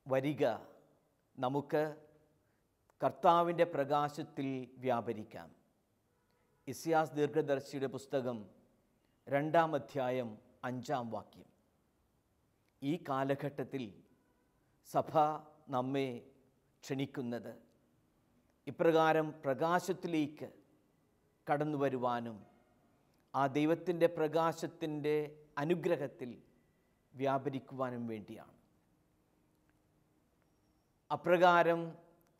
വരിക, നമുക്ക് കർത്താവിൻ്റെ പ്രകാശത്തിൽ വ്യാപരിക്കാം. ഇസ്യാസ് ദീർഘദർശിയുടെ പുസ്തകം 2-ാം അധ്യായം 5-ാം വാക്യം. ഈ കാലഘട്ടത്തിൽ സഭ നമ്മെ ക്ഷണിക്കുന്നത് ഇപ്രകാരം പ്രകാശത്തിലേക്ക് കടന്നു വരുവാനും ആ ദൈവത്തിൻ്റെ പ്രകാശത്തിൻ്റെ അനുഗ്രഹത്തിൽ വ്യാപരിക്കുവാനും വേണ്ടിയാണ്. അപ്രകാരം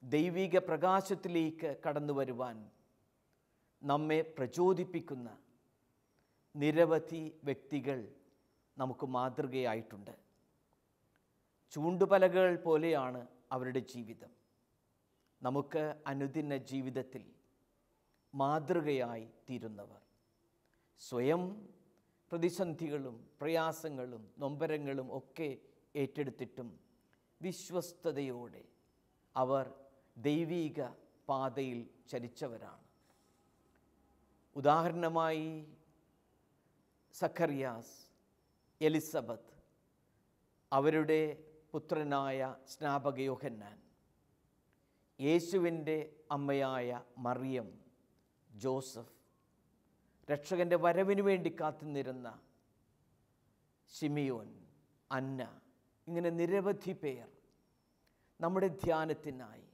ദൈവിക പ്രകാശത്തിലേക്ക് കടന്നു വരുവാൻ നമ്മെ പ്രചോദിപ്പിക്കുന്ന നിരവധി വ്യക്തികൾ നമുക്ക് മാതൃകയായിട്ടുണ്ട്. ചൂണ്ടുപലകൾ പോലെയാണ് അവരുടെ ജീവിതം. നമുക്ക് അനുദിന ജീവിതത്തിൽ മാതൃകയായി തീരുന്നവർ, സ്വയം പ്രതിസന്ധികളും പ്രയാസങ്ങളും നൊമ്പരങ്ങളും ഒക്കെ ഏറ്റെടുത്തിട്ടും വിശ്വസ്തയോടെ അവർ ദൈവീക പാതയിൽ ചരിച്ചവരാണ്. ഉദാഹരണമായി സഖറിയാസ്, എലിസബത്ത്, അവരുടെ പുത്രനായ സ്നാപക യോഹന്നാൻ, യേശുവിൻ്റെ അമ്മയായ മറിയം, ജോസഫ്, രക്ഷകൻ്റെ വരവിനു വേണ്ടി കാത്തുനിന്നിരുന്ന ശിമിയോൻ, അന്ന, ഇങ്ങനെ നിരവധി പേർ നമ്മുടെ ധ്യാനത്തിനായി,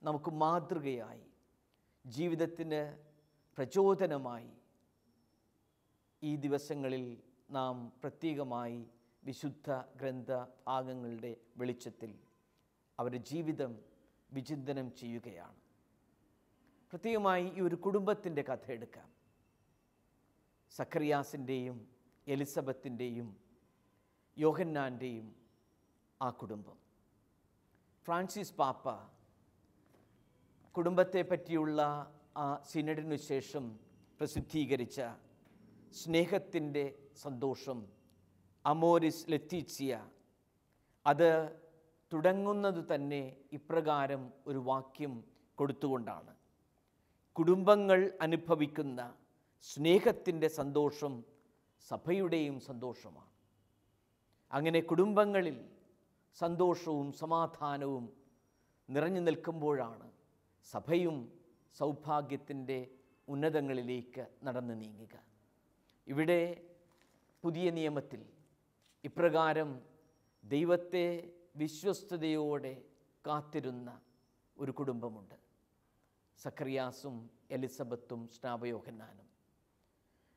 നമുക്ക് മാതൃകയായി, ജീവിതത്തിന് പ്രചോദനമായി ഈ ദിവസങ്ങളിൽ നാം പ്രത്യേകമായി വിശുദ്ധ ഗ്രന്ഥ ഭാഗങ്ങളുടെ വെളിച്ചത്തിൽ അവരുടെ ജീവിതം വിചിന്തനം ചെയ്യുകയാണ്. പ്രത്യേകമായി ഈ ഒരു കുടുംബത്തിൻ്റെ കഥ എടുക്കാം. സഖറിയാസിൻ്റെയും എലിസബത്തിൻ്റെയും യോഹന്നാൻ്റെയും ആ കുടുംബം. ഫ്രാൻസിസ് പാപ്പ കുടുംബത്തെ പറ്റിയുള്ള ആ സിനഡിനു ശേഷം പ്രസിദ്ധീകരിച്ച സ്നേഹത്തിൻ്റെ സന്തോഷം, അമോരിസ് ലെറ്റീസിയ, അത് തുടങ്ങുന്നത് തന്നെ ഇപ്രകാരം ഒരു വാക്യം കൊടുത്തുകൊണ്ടാണ്: കുടുംബങ്ങൾ അനുഭവിക്കുന്ന സ്നേഹത്തിൻ്റെ സന്തോഷം സഭയുടെയും സന്തോഷമാണ്. അങ്ങനെ കുടുംബങ്ങളിൽ സന്തോഷവും സമാധാനവും നിറഞ്ഞു നിൽക്കുമ്പോഴാണ് സഭയും സൗഭാഗ്യത്തിൻ്റെ ഉന്നതങ്ങളിലേക്ക് നടന്നു നീങ്ങുക. ഇവിടെ പുതിയ നിയമത്തിൽ ഇപ്രകാരം ദൈവത്തെ വിശ്വസ്തയോടെ കാത്തിരുന്ന ഒരു കുടുംബമുണ്ട്. സഖറിയാസും എലിസബത്തും സ്നാപക യോഹന്നാനും.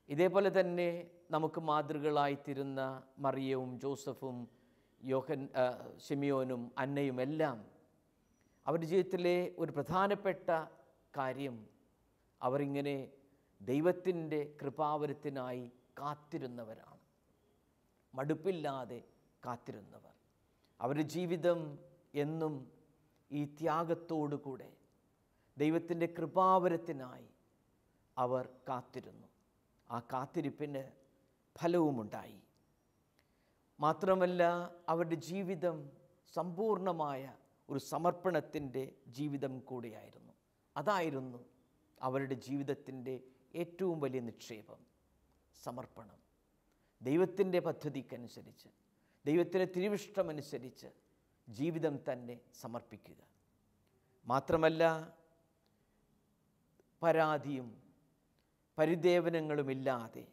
ഇതേപോലെ തന്നെ നമുക്ക് മാതൃകളായിത്തീരുന്ന മറിയവും ജോസഫും ശിമിയോനും അന്നയും എല്ലാം അവരുടെ ജീവിതത്തിലെ ഒരു പ്രധാനപ്പെട്ട കാര്യം, അവരിങ്ങനെ ദൈവത്തിൻ്റെ കൃപാവരത്തിനായി കാത്തിരുന്നവരാണ്. മടുപ്പില്ലാതെ കാത്തിരുന്നവർ. അവരുടെ ജീവിതം എന്നും ഈ ത്യാഗത്തോടുകൂടെ ദൈവത്തിൻ്റെ കൃപാവരത്തിനായി അവർ കാത്തിരുന്നു. ആ കാത്തിരിപ്പിന് ഫലവുമുണ്ടായി. മാത്രമല്ല, അവരുടെ ജീവിതം സമ്പൂർണമായ ഒരു സമർപ്പണത്തിൻ്റെ ജീവിതം കൂടിയായിരുന്നു. അതായിരുന്നു അവരുടെ ജീവിതത്തിൻ്റെ ഏറ്റവും വലിയ നിക്ഷേപം, സമർപ്പണം. ദൈവത്തിൻ്റെ പദ്ധതിക്കനുസരിച്ച്, ദൈവത്തിൻ്റെ തിരുവിഷ്ടമനുസരിച്ച് ജീവിതം തന്നെ സമർപ്പിക്കുക. മാത്രമല്ല, പരാതിയും പരിദേവനങ്ങളുമില്ലാതെ,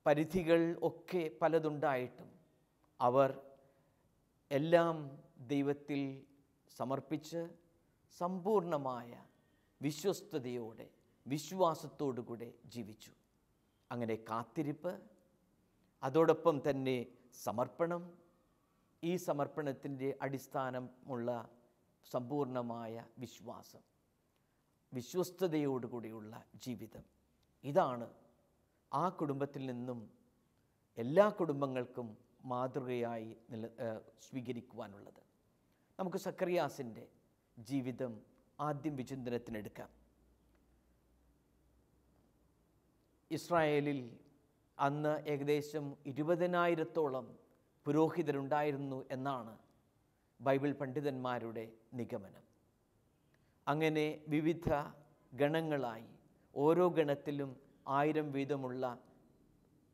പരിധികൾ ഒക്കെ പലതുണ്ടായിട്ടും അവർ എല്ലാം ദൈവത്തിൽ സമർപ്പിച്ച് സമ്പൂർണമായ വിശ്വസ്തയോടെ വിശ്വാസത്തോടുകൂടെ ജീവിച്ചു. അങ്ങനെ കാത്തിരിപ്പ്, അതോടൊപ്പം തന്നെ സമർപ്പണം, ഈ സമർപ്പണത്തിൻ്റെ അടിസ്ഥാനമുള്ള സമ്പൂർണമായ വിശ്വാസം, വിശ്വസ്തയോടുകൂടിയുള്ള ജീവിതം, ഇതാണ് ആ കുടുംബത്തിൽ നിന്നും എല്ലാ കുടുംബങ്ങൾക്കും മാതൃകയായി സ്വീകരിക്കുവാനുള്ളത്. നമുക്ക് സഖറിയാസിൻ്റെ ജീവിതം ആദ്യം വിചിന്തനത്തിനെടുക്കാം. ഇസ്രായേലിൽ അന്ന് ഏകദേശം 20,000-ഓളം പുരോഹിതരുണ്ടായിരുന്നു എന്നാണ് ബൈബിൾ പണ്ഡിതന്മാരുടെ നിഗമനം. അങ്ങനെ വിവിധ ഗണങ്ങളായി ഓരോ ഗണത്തിലും 1000 വീതമുള്ള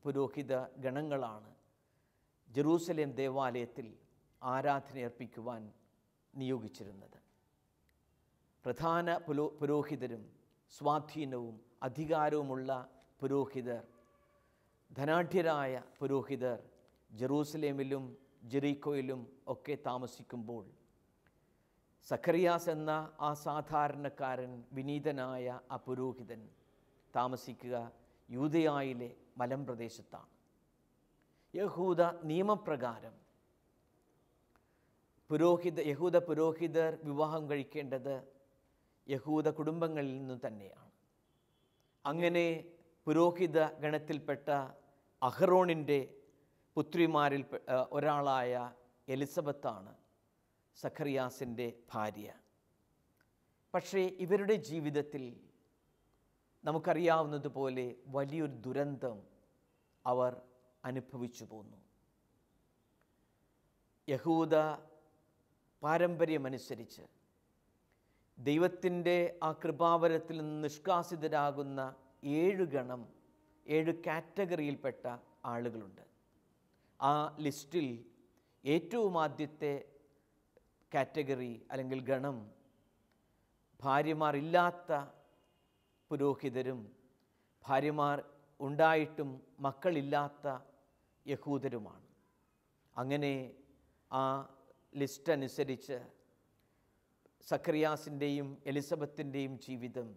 പുരോഹിത ഗണങ്ങളാണ് ജെറൂസലേം ദേവാലയത്തിൽ ആരാധനയർപ്പിക്കുവാൻ നിയോഗിച്ചിരുന്നത്. പ്രധാന പുരോഹിതരും സ്വാധീനവും അധികാരവുമുള്ള പുരോഹിതർ, ധനാഢ്യരായ പുരോഹിതർ ജെറൂസലേമിലും ജെറീക്കോയിലും ഒക്കെ താമസിക്കുമ്പോൾ സഖറിയാസ് എന്ന ആ സാധാരണക്കാരൻ, വിനീതനായ ആ പുരോഹിതൻ താമസിക്കുക യൂദയായിലെ മലമ്പ്രദേശത്താണ്. യഹൂദ നിയമപ്രകാരം യഹൂദ പുരോഹിതർ വിവാഹം കഴിക്കേണ്ടത് യഹൂദ കുടുംബങ്ങളിൽ നിന്ന് തന്നെയാണ്. അങ്ങനെ പുരോഹിത ഗണത്തിൽപ്പെട്ട അഹറോണിൻ്റെ പുത്രിമാരിൽ ഒരാളായ എലിസബത്താണ് സഖറിയാസിൻ്റെ ഭാര്യ. പക്ഷേ ഇവരുടെ ജീവിതത്തിൽ നമുക്കറിയാവുന്നതുപോലെ വലിയൊരു ദുരന്തം അവർ അനുഭവിച്ചു പോന്നു. യഹൂദ പാരമ്പര്യമനുസരിച്ച് ദൈവത്തിൻ്റെ ആ കൃപാവരത്തിൽ നിന്ന് നിഷ്കാസിതരാകുന്ന 7 കാറ്റഗറിയിൽപ്പെട്ട ആളുകളുണ്ട്. ആ ലിസ്റ്റിൽ ഏറ്റവും ആദ്യത്തെ കാറ്റഗറി അല്ലെങ്കിൽ ഗണം ഭാര്യമാരില്ലാത്ത പുരോഹിതരും ഭാര്യമാർ ഉണ്ടായിട്ടും മക്കളില്ലാത്ത യഹൂദരുമാണ്. അങ്ങനെ ആ ലിസ്റ്റ് അനുസരിച്ച് സഖറിയാസിൻ്റെയും എലിസബത്തിൻ്റെയും ജീവിതം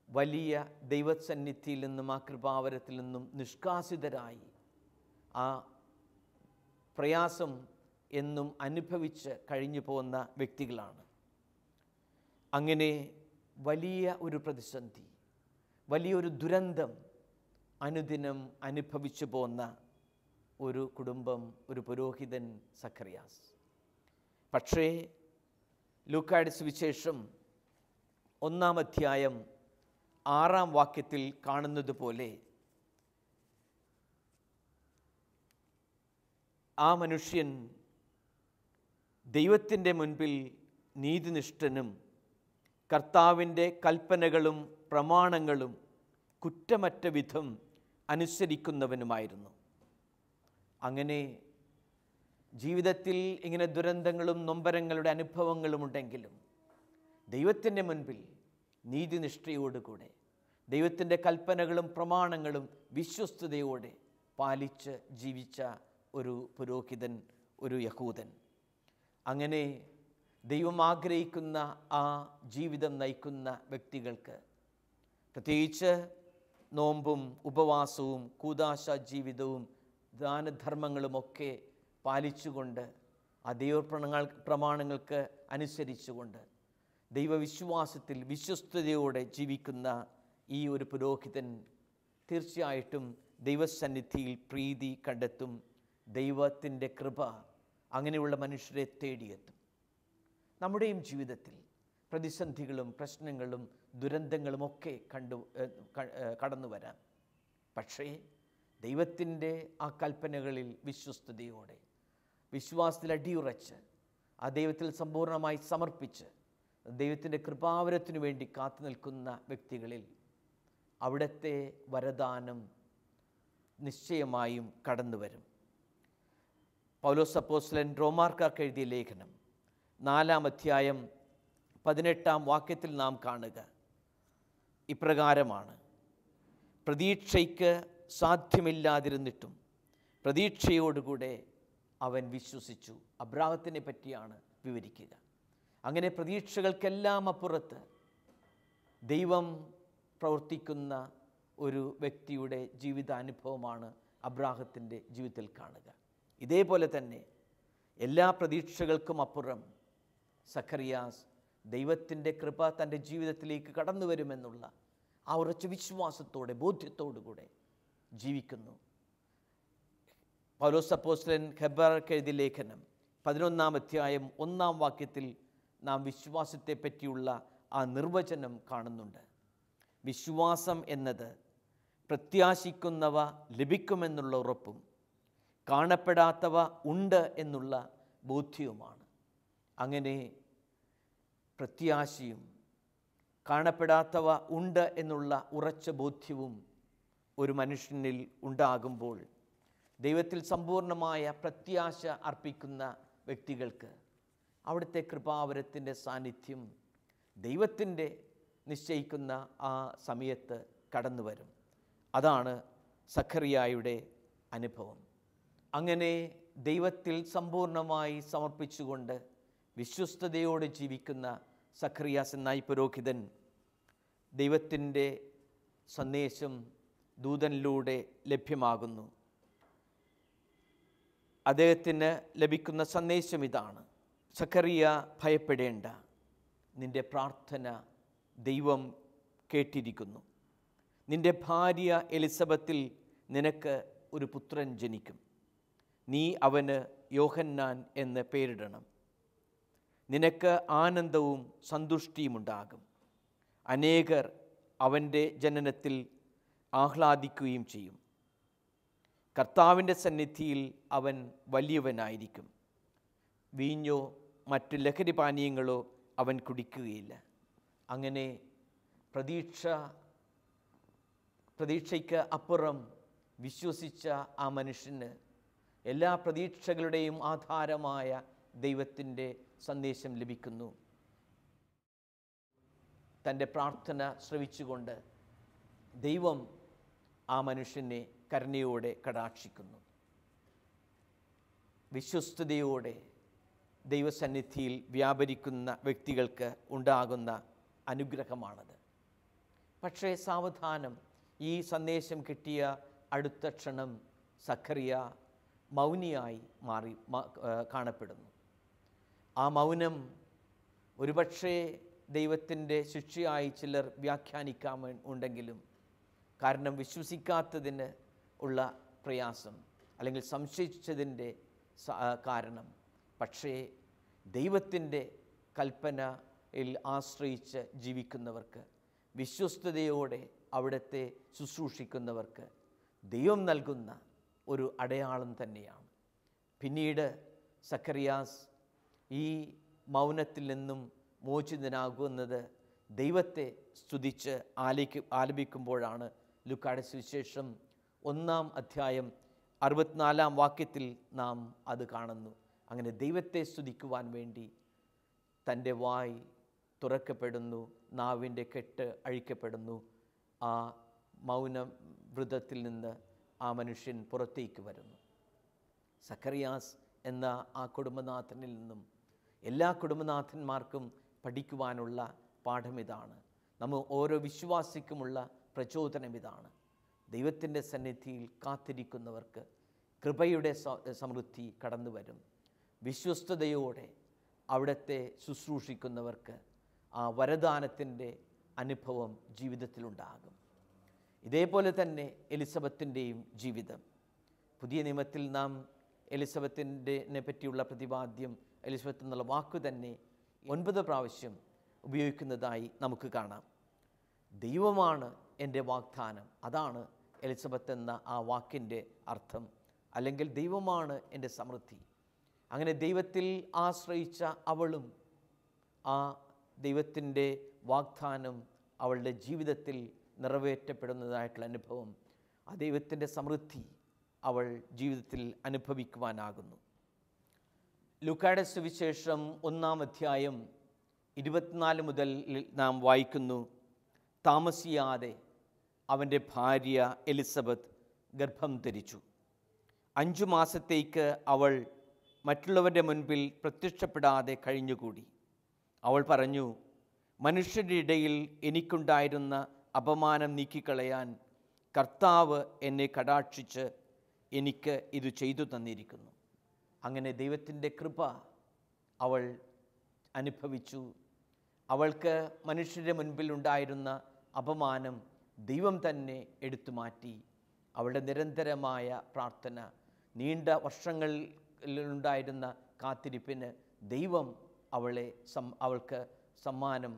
വലിയ ദൈവസന്നിധിയിൽ നിന്നും ആ കൃപാവരത്തിൽ നിന്നും നിഷ്കാസിതരായി ആ പ്രയാസം എന്നും അനുഭവിച്ച് കഴിഞ്ഞു പോകുന്ന വ്യക്തികളാണ്. അങ്ങനെ വലിയ ഒരു പ്രതിസന്ധി, വലിയൊരു ദുരന്തം അനുദിനം അനുഭവിച്ചു പോകുന്ന ഒരു കുടുംബം, ഒരു പുരോഹിതൻ സഖറിയാസ്. പക്ഷേ ലൂക്കായുടെ സുവിശേഷം 1-ാം അധ്യായം 6-ാം വാക്യത്തിൽ കാണുന്നത് പോലെ ആ മനുഷ്യൻ ദൈവത്തിൻ്റെ മുൻപിൽ നീതിനിഷ്ഠനും കർത്താവിൻ്റെ കൽപ്പനകളും പ്രമാണങ്ങളും കുറ്റമറ്റ വിധം അനുസരിക്കുന്നവനുമായിരുന്നു. അങ്ങനെ ജീവിതത്തിൽ ഇങ്ങനെ ദുരന്തങ്ങളും നൊമ്പരങ്ങളുടെ അനുഭവങ്ങളുമുണ്ടെങ്കിലും ദൈവത്തിൻ്റെ മുൻപിൽ നീതിനിഷ്ഠയോടുകൂടെ ദൈവത്തിൻ്റെ കൽപ്പനകളും പ്രമാണങ്ങളും വിശ്വസ്തയോടെ പാലിച്ച് ജീവിച്ച ഒരു പുരോഹിതൻ, ഒരു യഹൂദൻ. അങ്ങനെ ദൈവം ആഗ്രഹിക്കുന്ന ആ ജീവിതം നയിക്കുന്ന വ്യക്തികൾക്ക്, പ്രത്യേകിച്ച് നോമ്പും ഉപവാസവും കൂദാശ ജീവിതവും ദാനധർമ്മങ്ങളുമൊക്കെ പാലിച്ചുകൊണ്ട് ആ പ്രമാണങ്ങൾക്ക് അനുസരിച്ചുകൊണ്ട് ദൈവവിശ്വാസത്തിൽ വിശ്വസ്തയോടെ ജീവിക്കുന്ന ഈ ഒരു പുരോഹിതൻ തീർച്ചയായിട്ടും ദൈവസന്നിധിയിൽ പ്രീതി കണ്ടെത്തും. ദൈവത്തിൻ്റെ കൃപ അങ്ങനെയുള്ള മനുഷ്യരെ തേടിയെത്തും. നമ്മുടെയും ജീവിതത്തിൽ പ്രതിസന്ധികളും പ്രശ്നങ്ങളും ദുരന്തങ്ങളുമൊക്കെ കടന്നു വരാം. പക്ഷേ ദൈവത്തിൻ്റെ ആ കൽപ്പനകളിൽ വിശ്വസ്തയോടെ വിശ്വാസത്തിൽ അടിയുറച്ച് ആ ദൈവത്തിൽ സമ്പൂർണ്ണമായി സമർപ്പിച്ച് ദൈവത്തിൻ്റെ കൃപാവരത്തിനു വേണ്ടി കാത്തു നിൽക്കുന്ന വ്യക്തികളിൽ അവിടുത്തെ വരദാനം നിശ്ചയമായും കടന്നു വരും. പൗലോസ് അപ്പോസ്തലൻ റോമാക്കാർക്ക് എഴുതിയ ലേഖനം 4-ാം അധ്യായം 18-ാം വാക്യത്തിൽ നാം കാണുക ഇപ്രകാരമാണ്: പ്രതീക്ഷയ്ക്ക് സാധ്യമില്ലാതിരുന്നിട്ടും പ്രതീക്ഷയോടുകൂടെ അവൻ വിശ്വസിച്ചു. അബ്രാഹത്തിനെ പറ്റിയാണ് വിവരിക്കുക. അങ്ങനെ പ്രതീക്ഷകൾക്കെല്ലാം അപ്പുറത്ത് ദൈവം പ്രവർത്തിക്കുന്ന ഒരു വ്യക്തിയുടെ ജീവിതാനുഭവമാണ് അബ്രാഹത്തിൻ്റെ ജീവിതത്തിൽ കാണുക. ഇതേപോലെ തന്നെ എല്ലാ പ്രതീക്ഷകൾക്കും അപ്പുറം സഖറിയാസ് ദൈവത്തിൻ്റെ കൃപ തൻ്റെ ജീവിതത്തിലേക്ക് കടന്നു വരുമെന്നുള്ള ആ ഉറച്ച വിശ്വാസത്തോടെ ബോധ്യത്തോടുകൂടെ ജീവിക്കുന്നു. പൗലോസ് അപ്പോസ്തലൻ ഹെബ്രായർക്ക് എഴുതിയ ലേഖനം 11-ാം അധ്യായം 1-ാം വാക്യത്തിൽ നാം വിശ്വാസത്തെ പറ്റിയുള്ള ആ നിർവചനം കാണുന്നുണ്ട്. വിശ്വാസം എന്നത് പ്രത്യാശിക്കുന്നവ ലഭിക്കുമെന്നുള്ള ഉറപ്പും കാണപ്പെടാത്തവ ഉണ്ട് എന്നുള്ള ബോധ്യവുമാണ്. അങ്ങനെ പ്രത്യാശയും കാണപ്പെടാത്തവ ഉണ്ട് എന്നുള്ള ഉറച്ച ബോധ്യവും ഒരു മനുഷ്യനിൽ ഉണ്ടാകുമ്പോൾ ദൈവത്തിൽ സമ്പൂർണമായ പ്രത്യാശ അർപ്പിക്കുന്ന വ്യക്തികൾക്ക് അവിടുത്തെ കൃപാവരത്തിൻ്റെ സാന്നിധ്യം ദൈവത്തിൻ്റെ നിശ്ചയിക്കുന്ന ആ സമയത്ത് കടന്നു വരും. അതാണ് സഖറിയായുടെ അനുഭവം. അങ്ങനെ ദൈവത്തിൽ സമ്പൂർണമായി സമർപ്പിച്ചുകൊണ്ട് വിശ്വസ്തയോടെ ജീവിക്കുന്ന സഖറിയാസ് എന്ന ഈ പുരോഹിതൻ ദൈവത്തിൻ്റെ സന്ദേശം ദൂതനിലൂടെ ലഭ്യമാകുന്നു. അദ്ദേഹത്തിന് ലഭിക്കുന്ന സന്ദേശം ഇതാണ്: സഖറിയ, ഭയപ്പെടേണ്ട, നിൻ്റെ പ്രാർത്ഥന ദൈവം കേട്ടിരിക്കുന്നു. നിൻ്റെ ഭാര്യ എലിസബത്തിൽ നിനക്ക് ഒരു പുത്രൻ ജനിക്കും. നീ അവന് യോഹന്നാൻ എന്ന് പേരിടണം. നിനക്ക് ആനന്ദവും സന്തുഷ്ടിയുമുണ്ടാകും. അനേകർ അവൻ്റെ ജനനത്തിൽ ആഹ്ലാദിക്കുകയും ചെയ്യും. കർത്താവിൻ്റെ സന്നിധിയിൽ അവൻ വലിയവനായിരിക്കും. വീഞ്ഞോ മറ്റ് ലഹരി പാനീയങ്ങളോ അവൻ കുടിക്കുകയില്ല. അങ്ങനെ പ്രതീക്ഷയ്ക്ക് അപ്പുറം വിശ്വസിച്ച ആ മനുഷ്യന് എല്ലാ പ്രതീക്ഷകളുടെയും ആധാരമായ ദൈവത്തിൻ്റെ സന്ദേശം ലഭിക്കുന്നു. തൻ്റെ പ്രാർത്ഥന ശ്രവിച്ചുകൊണ്ട് ദൈവം ആ മനുഷ്യനെ കരുണയോടെ കടാക്ഷിക്കുന്നു. വിശ്വസ്തയോടെ ദൈവസന്നിധിയിൽ വ്യാപരിക്കുന്ന വ്യക്തികൾക്ക് ഉണ്ടാകുന്ന അനുഗ്രഹമാണത്. പക്ഷേ സാവധാനം ഈ സന്ദേശം കിട്ടിയ അടുത്ത ക്ഷണം സഖറിയ മൗനിയായി കാണപ്പെടുന്നു. ആ മൗനം ഒരുപക്ഷേ ദൈവത്തിൻ്റെ ശിക്ഷയായി ചിലർ വ്യാഖ്യാനിക്കാമെങ്കിലും, കാരണം വിശ്വസിക്കാത്തതിന് ഉള്ള പ്രയാസം അല്ലെങ്കിൽ സംശയിച്ചതിൻ്റെ കാരണം. പക്ഷേ ദൈവത്തിൻ്റെ കൽപ്പനയിൽ ആശ്രയിച്ച് ജീവിക്കുന്നവർക്ക്, വിശ്വസ്തയോടെ അവിടുത്തെ ശുശ്രൂഷിക്കുന്നവർക്ക് ദൈവം നൽകുന്ന ഒരു അടയാളം തന്നെയാണ്. പിന്നീട് സഖറിയാസ് ഈ മൗനത്തിൽ നിന്നും മോചിതനാകുന്നത് ദൈവത്തെ സ്തുതിച്ച് ആലപിക്കുമ്പോഴാണ്. ലൂക്കായുടെ സുവിശേഷം 1-ാം അധ്യായം 64-ാം വാക്യത്തിൽ നാം അത് കാണുന്നു. അങ്ങനെ ദൈവത്തെ സ്തുതിക്കുവാൻ വേണ്ടി തൻ്റെ വായ് തുറക്കപ്പെടുന്നു, നാവിൻ്റെ കെട്ട് അഴിക്കപ്പെടുന്നു. ആ മൗന വ്രതത്തിൽ നിന്ന് ആ മനുഷ്യൻ പുറത്തേക്ക് വരുന്നു. സഖറിയാസ് എന്ന ആ കുടുംബനാഥനിൽ നിന്നും എല്ലാ കുടുംബനാഥന്മാർക്കും പഠിക്കുവാനുള്ള പാഠം ഇതാണ്. നമ്മൾ ഓരോ വിശ്വാസിക്കുമുള്ള പ്രചോദനം ഇതാണ്: ദൈവത്തിൻ്റെ സന്നിധിയിൽ കാത്തിരിക്കുന്നവർക്ക് കൃപയുടെ സമൃദ്ധി കടന്നു വരും. വിശ്വസ്തയോടെ അവിടുത്തെ ശുശ്രൂഷിക്കുന്നവർക്ക് ആ വരദാനത്തിൻ്റെ അനുഭവം ജീവിതത്തിലുണ്ടാകും. ഇതേപോലെ തന്നെ എലിസബത്തിൻ്റെയും ജീവിതം. പുതിയ നിയമത്തിൽ നാം എലിസബത്തിനെ പറ്റിയുള്ള പ്രതിപാദ്യം, എലിസബത്ത് എന്നുള്ള വാക്ക് തന്നെ 9 പ്രാവശ്യം ഉപയോഗിക്കുന്നതായി നമുക്ക് കാണാം. ദൈവമാണ് എൻ്റെ വാഗ്ദാനം, അതാണ് എലിസബത്ത് എന്ന ആ വാക്കിൻ്റെ അർത്ഥം. അല്ലെങ്കിൽ ദൈവമാണ് എൻ്റെ സമൃദ്ധി. അങ്ങനെ ദൈവത്തിൽ ആശ്രയിച്ച അവളും ആ ദൈവത്തിൻ്റെ വാഗ്ദാനം അവളുടെ ജീവിതത്തിൽ നിറവേറ്റപ്പെടുന്നതായിട്ടുള്ള അനുഭവം, ആ ദൈവത്തിൻ്റെ സമൃദ്ധി അവൾ ജീവിതത്തിൽ അനുഭവിക്കുവാനാകുന്നു. ലൂക്കായുടെ സുവിശേഷം 1-ാം അധ്യായം 24 മുതൽ നാം വായിക്കുന്നു: താമസിയാതെ അവൻ്റെ ഭാര്യ എലിസബത്ത് ഗർഭം ധരിച്ചു. 5 മാസത്തേക്ക് അവൾ മറ്റുള്ളവരുടെ മുൻപിൽ പ്രത്യക്ഷപ്പെടാതെ കഴിഞ്ഞുകൂടി. അവൾ പറഞ്ഞു, മനുഷ്യരുടെ ഇടയിൽ എനിക്കുണ്ടായിരുന്ന അപമാനം നീക്കിക്കളയാൻ കർത്താവ് എന്നെ കടാക്ഷിച്ച് എനിക്ക് ഇത് ചെയ്തു തന്നിരിക്കുന്നു. അങ്ങനെ ദൈവത്തിൻ്റെ കൃപ അവൾ അനുഭവിച്ചു. അവൾക്ക് മനുഷ്യരുടെ മുൻപിൽ ഉണ്ടായിരുന്ന അപമാനം ദൈവം തന്നെ എടുത്തു മാറ്റി. അവളുടെ നിരന്തരമായ പ്രാർത്ഥന, നീണ്ട വർഷങ്ങളിലുണ്ടായിരുന്ന കാത്തിരിപ്പിന് ദൈവം അവൾക്ക് സമ്മാനം,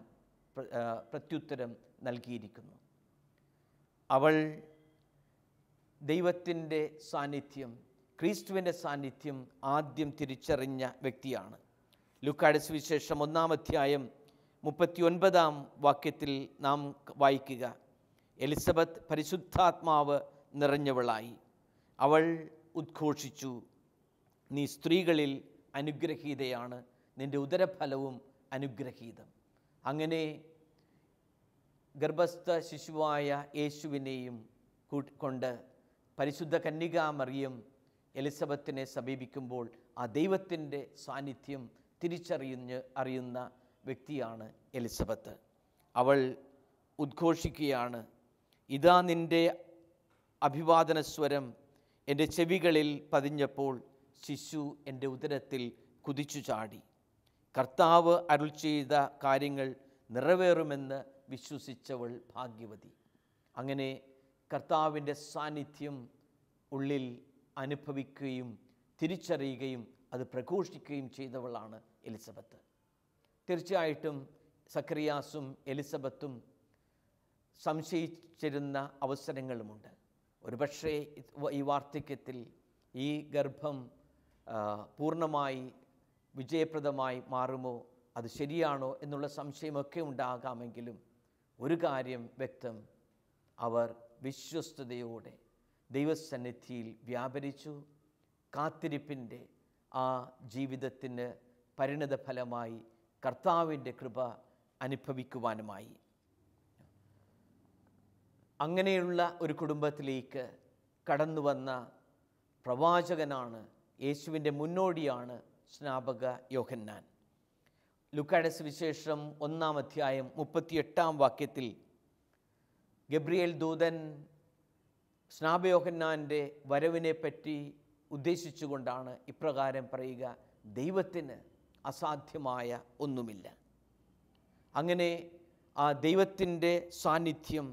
പ്രത്യുത്തരം നൽകിയിരിക്കുന്നു. അവൾ ദൈവത്തിൻ്റെ സാന്നിധ്യം, ക്രിസ്തുവിൻ്റെ സാന്നിധ്യം ആദ്യം തിരിച്ചറിഞ്ഞ വ്യക്തിയാണ്. ലൂക്കായുടെ സുവിശേഷം 1-ാം അധ്യായം 39-ാം വാക്യത്തിൽ നാം വായിക്കുക, എലിസബത്ത് പരിശുദ്ധാത്മാവ് നിറഞ്ഞവളായി. അവൾ ഉദ്ഘോഷിച്ചു, നീ സ്ത്രീകളിൽ അനുഗ്രഹീതയാണ്, നിൻ്റെ ഉദരഫലവും അനുഗ്രഹീതം. അങ്ങനെ ഗർഭസ്ഥ ശിശുവായ യേശുവിനെയും കൊണ്ട് പരിശുദ്ധ കന്യകാമറിയം എലിസബത്തിനെ സമീപിക്കുമ്പോൾ ആ ദൈവത്തിൻ്റെ സാന്നിധ്യം അറിയുന്ന വ്യക്തിയാണ് എലിസബത്ത്. അവൾ ഉദ്ഘോഷിക്കുകയാണ്, ഇതാ നിൻ്റെ അഭിവാദന സ്വരം എൻ്റെ ചെവികളിൽ പതിഞ്ഞപ്പോൾ ശിശു എൻ്റെ ഉദരത്തിൽ കുതിച്ചു ചാടി. കർത്താവ് അരുൾ ചെയ്ത കാര്യങ്ങൾ നിറവേറുമെന്ന് വിശ്വസിച്ചവൾ ഭാഗ്യവതി. അങ്ങനെ കർത്താവിൻ്റെ സാന്നിധ്യം ഉള്ളിൽ അനുഭവിക്കുകയും തിരിച്ചറിയുകയും അത് പ്രഘോഷിക്കുകയും ചെയ്തവളാണ് എലിസബത്ത്. തീർച്ചയായിട്ടും സക്കറിയാസും എലിസബത്തും സംശയിച്ചിരുന്ന അവസരങ്ങളുമുണ്ട്. ഒരുപക്ഷേ ഈ വാർദ്ധക്യത്തിൽ ഈ ഗർഭം പൂർണ്ണമായി വിജയപ്രദമായി മാറുമോ, അത് ശരിയാണോ എന്നുള്ള സംശയമൊക്കെ ഉണ്ടാകാമെങ്കിലും ഒരു കാര്യം വ്യക്തം, അവർ വിശ്വസ്തയോടെ ദൈവസന്നിധിയിൽ വ്യാപരിച്ചു. കാത്തിരിപ്പിൻ്റെ ആ ജീവിതത്തിന് പരിണത ഫലമായി കർത്താവിൻ്റെ കൃപ അനുഭവിക്കുവാനുമായി. അങ്ങനെയുള്ള ഒരു കുടുംബത്തിലേക്ക് കടന്നു വന്ന പ്രവാചകനാണ്, യേശുവിൻ്റെ മുന്നോടിയാണ് സ്നാപക യോഹന്നാൻ. ലൂക്കായുടെ സുവിശേഷം 1-ാം അധ്യായം 38-ാം വാക്യത്തിൽ ഗബ്രിയേൽ ദൂതൻ സ്നാപക യോഹന്നാൻ്റെ വരവിനെപ്പറ്റി ഉദ്ദേശിച്ചുകൊണ്ടാണ് ഇപ്രകാരം പറയുക, ദൈവത്തിന് അസാധ്യമായ ഒന്നുമില്ല. അങ്ങനെ ആ ദൈവത്തിൻ്റെ സാന്നിധ്യം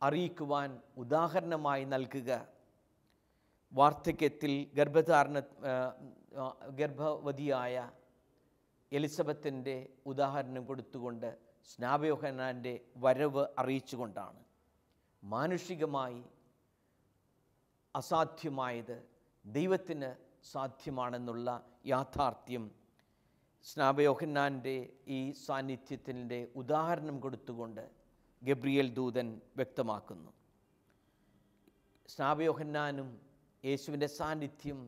അറിയിക്കുവാൻ ഉദാഹരണമായി നൽകുക, വാർദ്ധക്യത്തിൽ ഗർഭവതിയായ എലിസബത്തിൻ്റെ ഉദാഹരണം കൊടുത്തുകൊണ്ട് സ്നാപക യോഹന്നാൻ്റെ വരവ് അറിയിച്ചുകൊണ്ടാണ്. മാനുഷികമായി അസാധ്യമായത് ദൈവത്തിന് സാധ്യമാണെന്നുള്ള യാഥാർത്ഥ്യം സ്നാപക യോഹന്നാൻ്റെ ഈ സാന്നിധ്യത്തിൻ്റെ ഉദാഹരണം കൊടുത്തുകൊണ്ട് ഗബ്രിയേൽ ദൂതൻ വ്യക്തമാക്കുന്നു. സ്നാപക യോഹന്നാനും യേശുവിൻ്റെ സാന്നിധ്യം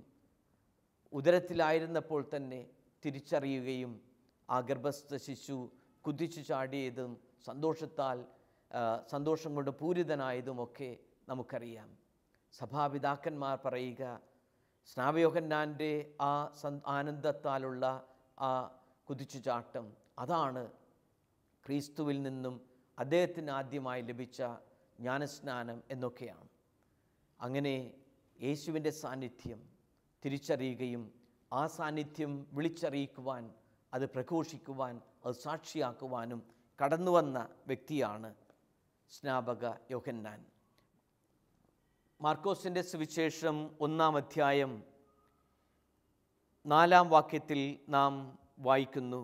ഉദരത്തിലായിരുന്നപ്പോൾ തന്നെ തിരിച്ചറിയുകയും ആ ഗർഭസ്ഥ ശിശു കുതിച്ചു ചാടിയതും സന്തോഷം കൊണ്ട് പൂരിതനായതുമൊക്കെ നമുക്കറിയാം. സഭാപിതാക്കന്മാർ പറയുക, സ്നാപക യോഹന്നാൻ്റെ ആ ആനന്ദത്താലുള്ള ആ കുതിച്ചുചാട്ടം അതാണ് ക്രിസ്തുവിൽ നിന്നും അദ്ദേഹത്തിന് ആദ്യമായി ലഭിച്ച ജ്ഞാനസ്നാനം എന്നൊക്കെയാണ്. അങ്ങനെ യേശുവിൻ്റെ സാന്നിധ്യം തിരിച്ചറിയുകയും ആ സാന്നിധ്യം വിളിച്ചറിയിക്കുവാൻ, അത് പ്രഘോഷിക്കുവാൻ, അത് സാക്ഷിയാക്കുവാനും കടന്നു വന്ന വ്യക്തിയാണ് സ്നാപക യോഹന്നാൻ. മാർക്കോസിൻ്റെ സുവിശേഷം 1-ാം അധ്യായം 4-ാം വാക്യത്തിൽ നാം വായിക്കുന്നു,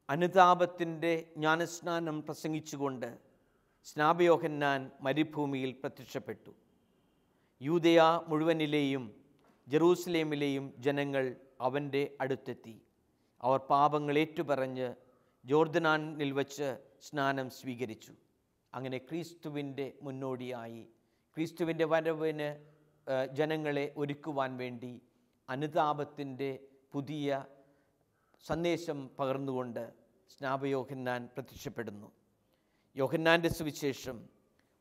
അനുതാപത്തിൻ്റെ ജ്ഞാനസ്നാനം പ്രസംഗിച്ചുകൊണ്ട് സ്നാപക യോഹന്നാൻ മരുഭൂമിയിൽ പ്രത്യക്ഷപ്പെട്ടു. യൂദയ മുഴുവനിലെയും ജെറൂസലേമിലെയും ജനങ്ങൾ അവൻ്റെ അടുത്തെത്തി. അവർ പാപങ്ങൾ ഏറ്റുപറഞ്ഞ് ജോർദാനിൽ വച്ച് സ്നാനം സ്വീകരിച്ചു. അങ്ങനെ ക്രിസ്തുവിൻ്റെ മുന്നോടിയായി ക്രിസ്തുവിൻ്റെ വരവിന് ജനങ്ങളെ ഒരുക്കുവാൻ വേണ്ടി അനുതാപത്തിൻ്റെ പുതിയ സന്ദേശം പകർന്നുകൊണ്ട് സ്നാപക യോഹന്നാൻ പ്രത്യക്ഷപ്പെടുന്നു. യോഹന്നാൻ്റെ സുവിശേഷം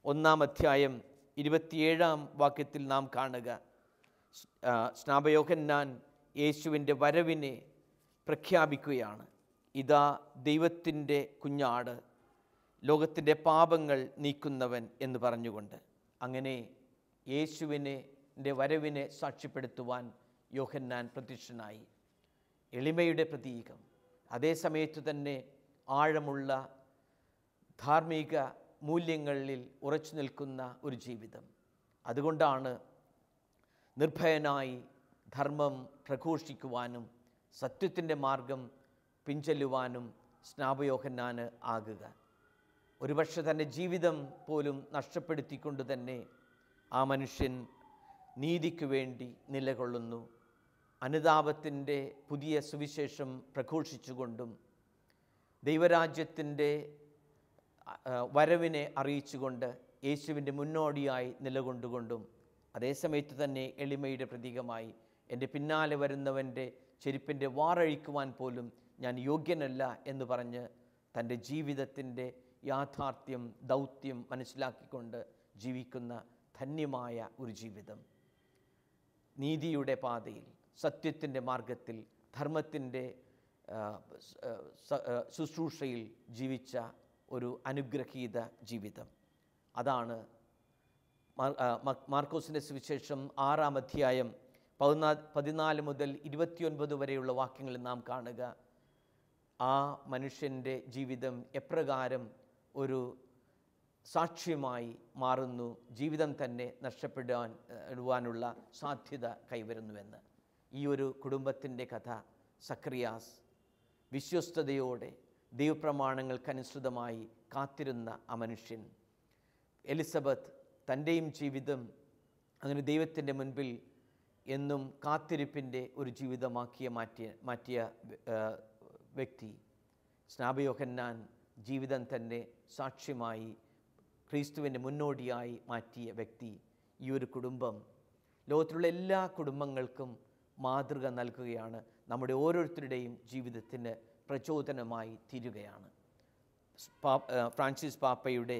1-ാം അധ്യായം 27-ാം വാക്യത്തിൽ നാം കാണുക, സ്നാപക യോഹന്നാൻ യേശുവിൻ്റെ വരവിനെ പ്രഖ്യാപിക്കുകയാണ്. ഇതാ ദൈവത്തിൻ്റെ കുഞ്ഞാട്, ലോകത്തിൻ്റെ പാപങ്ങൾ നീക്കുന്നവൻ എന്ന് പറഞ്ഞുകൊണ്ട്. അങ്ങനെ യേശുവിൻ്റെ വരവിനെ സാക്ഷ്യപ്പെടുത്തുവാൻ യോഹന്നാൻ പ്രത്യക്ഷനായി. എളിമയുടെ പ്രതീകം, അതേസമയത്ത് തന്നെ ആഴമുള്ള ധാർമ്മിക മൂല്യങ്ങളിൽ ഉറച്ചു നിൽക്കുന്ന ഒരു ജീവിതം. അതുകൊണ്ടാണ് നിർഭയനായി ധർമ്മം പ്രഘോഷിക്കുവാനും സത്യത്തിൻ്റെ മാർഗം പിൻചെല്ലുവാനും സ്നാപക യോഹന്നാന് ആകുക. ഒരുപക്ഷെ തൻ്റെ ജീവിതം പോലും നഷ്ടപ്പെടുത്തിക്കൊണ്ട് തന്നെ ആ മനുഷ്യൻ നീതിക്ക് വേണ്ടി നിലകൊള്ളുന്നു. അനുതാപത്തിൻ്റെ പുതിയ സുവിശേഷം പ്രഘോഷിച്ചുകൊണ്ടും ദൈവരാജ്യത്തിൻ്റെ വരവിനെ അറിയിച്ചുകൊണ്ട് യേശുവിൻ്റെ മുന്നോടിയായി നിലകൊണ്ടുകൊണ്ടും അതേസമയത്ത് തന്നെ എളിമയുടെ പ്രതീകമായി എൻ്റെ പിന്നാലെ വരുന്നവൻ്റെ ചെരുപ്പിൻ്റെ വാറഴിക്കുവാൻ പോലും ഞാൻ യോഗ്യനല്ല എന്ന് പറഞ്ഞ് തൻ്റെ ജീവിതത്തിൻ്റെ യാഥാർത്ഥ്യം ദൗത്യം മനസ്സിലാക്കിക്കൊണ്ട് ജീവിക്കുന്ന ധന്യമായ ഒരു ജീവിതം, നീതിയുടെ പാതയിൽ, സത്യത്തിൻ്റെ മാർഗത്തിൽ, ധർമ്മത്തിൻ്റെ ശുശ്രൂഷയിൽ ജീവിച്ച ഒരു അനുഗ്രഹീത ജീവിതം. അതാണ് മാർക്കോസിൻ്റെ സുവിശേഷം 6-ാം അധ്യായം 14 മുതൽ 29 വരെയുള്ള വാക്യങ്ങളിൽ നാം കാണുക. ആ മനുഷ്യൻ്റെ ജീവിതം എപ്രകാരം ഒരു സാക്ഷ്യമായി മാറുന്നു, ജീവിതം തന്നെ നഷ്ടപ്പെടുവാനുള്ള സാധ്യത കൈവരുന്നുവെന്ന്. ഈ ഒരു കുടുംബത്തിൻ്റെ കഥ, സക്കറിയാസ് വിശ്വസ്തയോടെ ദൈവപ്രമാണങ്ങൾക്കനുസൃതമായി കാത്തിരുന്ന ആ മനുഷ്യൻ, എലിസബത്ത് തൻ്റെയും ജീവിതം അങ്ങനെ ദൈവത്തിൻ്റെ മുൻപിൽ എന്നും കാത്തിരിപ്പിൻ്റെ ഒരു ജീവിതമാക്കിയ മാറ്റിയ വ്യക്തി, സ്നാപയോഹന്നാൻ ജീവിതം തന്നെ സാക്ഷ്യമായി ക്രിസ്തുവിൻ്റെ മുന്നോടിയായി മാറ്റിയ വ്യക്തി. ഈ ഒരു കുടുംബം ലോകത്തിലുള്ള എല്ലാ കുടുംബങ്ങൾക്കും മാതൃക നൽകുകയാണ്, നമ്മുടെ ഓരോരുത്തരുടെയും ജീവിതത്തിന് പ്രചോദനമായി തീരുകയാണ്. ഫ്രാൻസിസ് പാപ്പയുടെ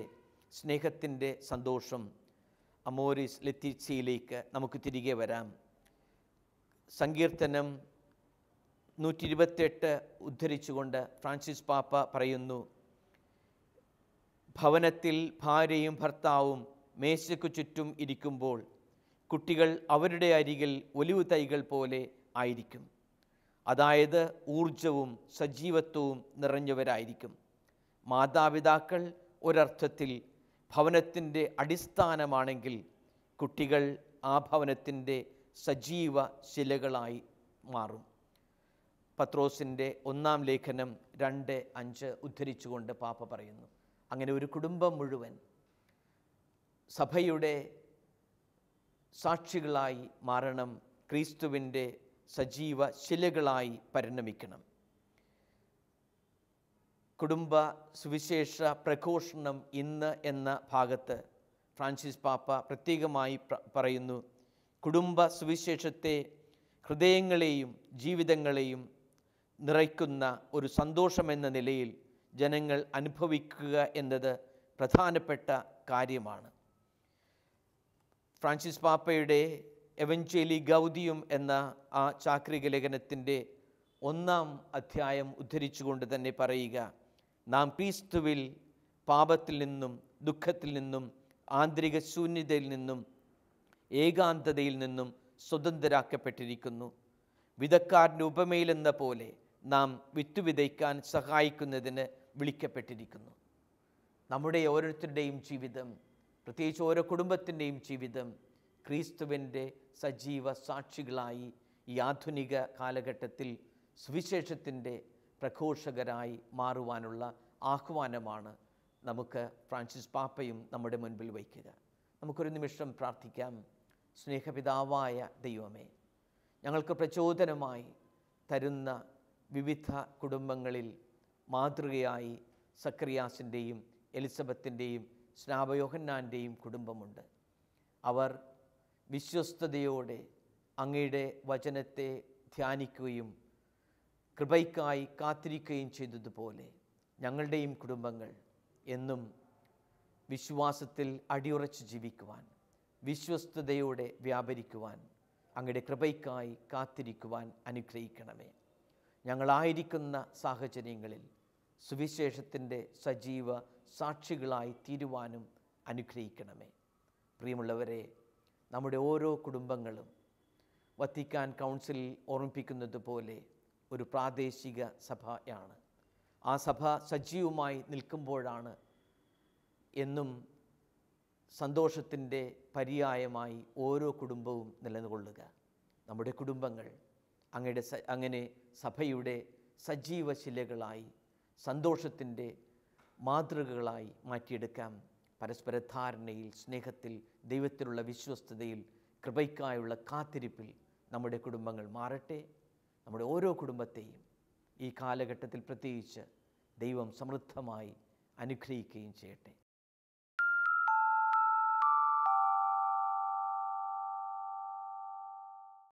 സ്നേഹത്തിൻ്റെ സന്തോഷം അമോരിസ് ലെത്തിസിയിലേക്ക് നമുക്ക് തിരികെ വരാം. സങ്കീർത്തനം 128 ഉദ്ധരിച്ചുകൊണ്ട് ഫ്രാൻസിസ് പാപ്പ പറയുന്നു, ഭവനത്തിൽ ഭാര്യയും ഭർത്താവും മേശയ്ക്കു ചുറ്റും ഇരിക്കുമ്പോൾ കുട്ടികൾ അവരുടെ അരികിൽ ഒലിവ് തൈകൾ പോലെ ആയിരിക്കും. അതായത് ഊർജവും സജീവത്വവും നിറഞ്ഞവരായിരിക്കും. മാതാപിതാക്കൾ ഒരർത്ഥത്തിൽ ഭവനത്തിൻ്റെ അടിസ്ഥാനമാണെങ്കിൽ കുട്ടികൾ ആ ഭവനത്തിൻ്റെ സജീവ ശിലകളായി മാറും. പത്രോസിൻ്റെ 1-ാം ലേഖനം 2:5 ഉദ്ധരിച്ചുകൊണ്ട് പാപ്പ പറയുന്നു. അങ്ങനെ ഒരു കുടുംബം മുഴുവൻ സഭയുടെ സാക്ഷികളായി മാറണം, ക്രിസ്തുവിൻ്റെ സജീവ ശിലകളായി പരിണമിക്കണം. കുടുംബ സുവിശേഷ പ്രഘോഷണം ഇന്ന് എന്ന ഭാഗത്ത് ഫ്രാൻസിസ് പാപ്പ പ്രത്യേകമായി പറയുന്നു, കുടുംബ സുവിശേഷത്തെ ഹൃദയങ്ങളെയും ജീവിതങ്ങളെയും നിറയ്ക്കുന്ന ഒരു സന്തോഷമെന്ന നിലയിൽ ജനങ്ങൾ അനുഭവിക്കുക എന്നത് പ്രധാനപ്പെട്ട കാര്യമാണ്. ഫ്രാൻസിസ് പാപ്പയുടെ എവഞ്ചേലി ഗൗദിയും എന്ന ആ ചാക്രിക ലേഖനത്തിൻ്റെ 1-ാം അധ്യായം ഉദ്ധരിച്ചുകൊണ്ട് തന്നെ പറയുക, നാം ക്രിസ്തുവിൽ പാപത്തിൽ നിന്നും ദുഃഖത്തിൽ നിന്നും ആന്തരിക ശൂന്യതയിൽ നിന്നും ഏകാന്തതയിൽ നിന്നും സ്വതന്ത്രരാക്കപ്പെട്ടിരിക്കുന്നു. വിതക്കാരൻ്റെ ഉപമയിലെന്ന പോലെ നാം വിത്ത് വിതയ്ക്കാൻ സഹായിക്കുന്നതിന് വിളിക്കപ്പെട്ടിരിക്കുന്നു. നമ്മുടെ ഓരോരുത്തരുടെയും ജീവിതം, പ്രത്യേകിച്ച് ഓരോ കുടുംബത്തിൻ്റെയും ജീവിതം ക്രിസ്തുവിൻ്റെ സജീവ സാക്ഷികളായി ഈ ആധുനിക കാലഘട്ടത്തിൽ സുവിശേഷത്തിൻ്റെ പ്രഘോഷകരായി മാറുവാനുള്ള ആഹ്വാനമാണ് നമുക്ക് ഫ്രാൻസിസ് പാപ്പയും നമ്മുടെ മുൻപിൽ വയ്ക്കുക. നമുക്കൊരു നിമിഷം പ്രാർത്ഥിക്കാം. സ്നേഹപിതാവായ ദൈവമേ, ഞങ്ങൾക്ക് പ്രചോദനമായി തരുന്ന വിവിധ കുടുംബങ്ങളിൽ മാതൃകയായി സക്കറിയാസിൻ്റെയും എലിസബത്തിൻ്റെയും സ്നാപയോഹന്നാൻ്റെയും കുടുംബമുണ്ട്. അവർ വിശ്വസ്തയോടെ അങ്ങയുടെ വചനത്തെ ധ്യാനിക്കുകയും കൃപയ്ക്കായി കാത്തിരിക്കുകയും ചെയ്തതുപോലെ ഞങ്ങളുടെയും കുടുംബങ്ങൾ എന്നും വിശ്വാസത്തിൽ അടിയുറച്ച് ജീവിക്കുവാൻ, വിശ്വസ്തയോടെ വ്യാപരിക്കുവാൻ, അങ്ങയുടെ കൃപയ്ക്കായി കാത്തിരിക്കുവാൻ അനുഗ്രഹിക്കണമേ. ഞങ്ങളായിരിക്കുന്ന സാഹചര്യങ്ങളിൽ സുവിശേഷത്തിൻ്റെ സജീവ സാക്ഷികളായി തീരുവാനും അനുഗ്രഹിക്കണമേ. പ്രിയമുള്ളവരെ, നമ്മുടെ ഓരോ കുടുംബങ്ങളും വത്തിക്കാൻ കൗൺസിൽ ഓർമ്മിപ്പിക്കുന്നത് പോലെ ഒരു പ്രാദേശിക സഭയാണ്. ആ സഭ സജീവമായി നിൽക്കുമ്പോഴാണ് എന്നും സന്തോഷത്തിൻ്റെ പര്യായമായി ഓരോ കുടുംബവും നിലകൊള്ളുക. നമ്മുടെ കുടുംബങ്ങൾ അങ്ങനെ സഭയുടെ സജീവ ശിലകളായി സന്തോഷത്തിൻ്റെ മാതൃകകളായി മാറ്റിയെടുക്കാം. പരസ്പര ധാരണയിൽ, സ്നേഹത്തിൽ, ദൈവത്തിലുള്ള വിശ്വസ്തതയിൽ, കൃപയ്ക്കായുള്ള കാത്തിരിപ്പിൽ നമ്മുടെ കുടുംബങ്ങൾ മാറട്ടെ. നമ്മുടെ ഓരോ കുടുംബത്തെയും ഈ കാലഘട്ടത്തിൽ പ്രത്യേകിച്ച് ദൈവം സമൃദ്ധമായി അനുഗ്രഹിക്കുകയും ചെയ്യട്ടെ.